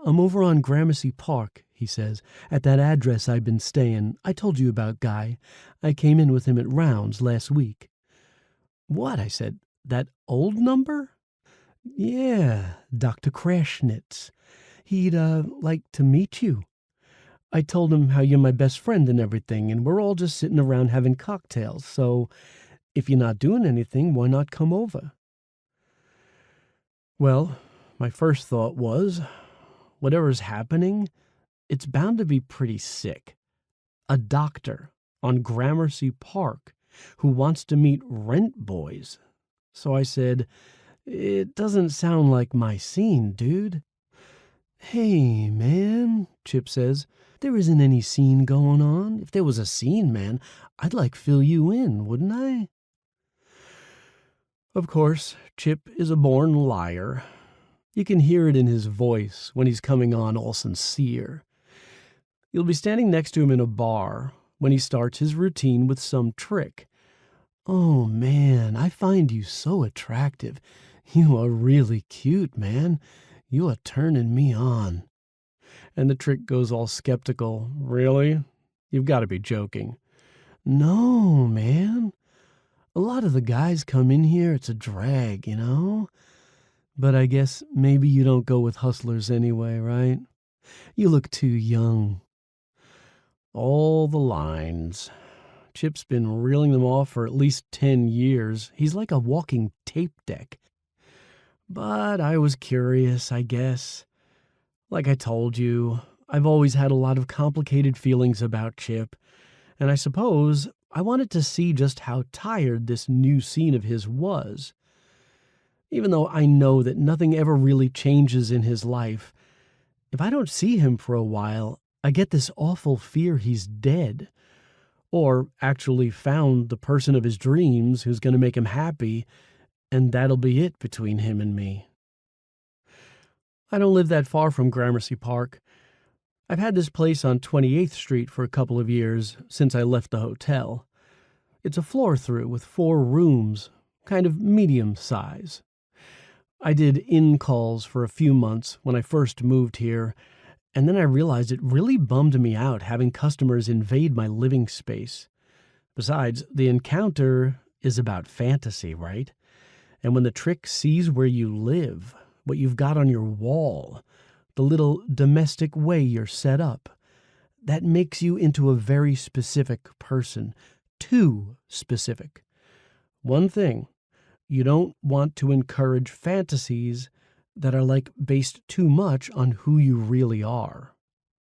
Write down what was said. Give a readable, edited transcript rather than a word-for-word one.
I'm over on Gramercy Park, he says, at that address I've been staying. I told you about Guy. I came in with him at rounds last week. What? I said. That old number? Yeah, Dr. Crashnitz. He'd, like to meet you. I told him how you're my best friend and everything, and we're all just sitting around having cocktails, so if you're not doing anything, why not come over? Well, my first thought was, whatever's happening, it's bound to be pretty sick. A doctor on Gramercy Park who wants to meet rent boys. So I said, it doesn't sound like my scene, dude. Hey, man, Chip says, there isn't any scene going on. If there was a scene, man, I'd like fill you in, wouldn't I? Of course, Chip is a born liar. You can hear it in his voice when he's coming on all sincere. You'll be standing next to him in a bar when he starts his routine with some trick. Oh, man, I find you so attractive. You are really cute, man. You are turning me on. And the trick goes all skeptical. Really? You've got to be joking. No, man. A lot of the guys come in here, it's a drag, you know? But I guess maybe you don't go with hustlers anyway, right? You look too young. All the lines. Chip's been reeling them off for at least 10 years. He's like a walking tape deck. But I was curious, I guess. Like I told you, I've always had a lot of complicated feelings about Chip, and I suppose I wanted to see just how tired this new scene of his was. Even though I know that nothing ever really changes in his life, if I don't see him for a while, I get this awful fear he's dead, or actually found the person of his dreams who's going to make him happy, and that'll be it between him and me. I don't live that far from Gramercy Park. I've had this place on 28th Street for a couple of years since I left the hotel. It's a floor-through with 4 rooms, kind of medium size. I did in-calls for a few months when I first moved here, and then I realized it really bummed me out having customers invade my living space. Besides, the encounter is about fantasy, right? And when the trick sees where you live, what you've got on your wall, the little domestic way you're set up, that makes you into a very specific person. Too specific. One thing, you don't want to encourage fantasies that are like based too much on who you really are.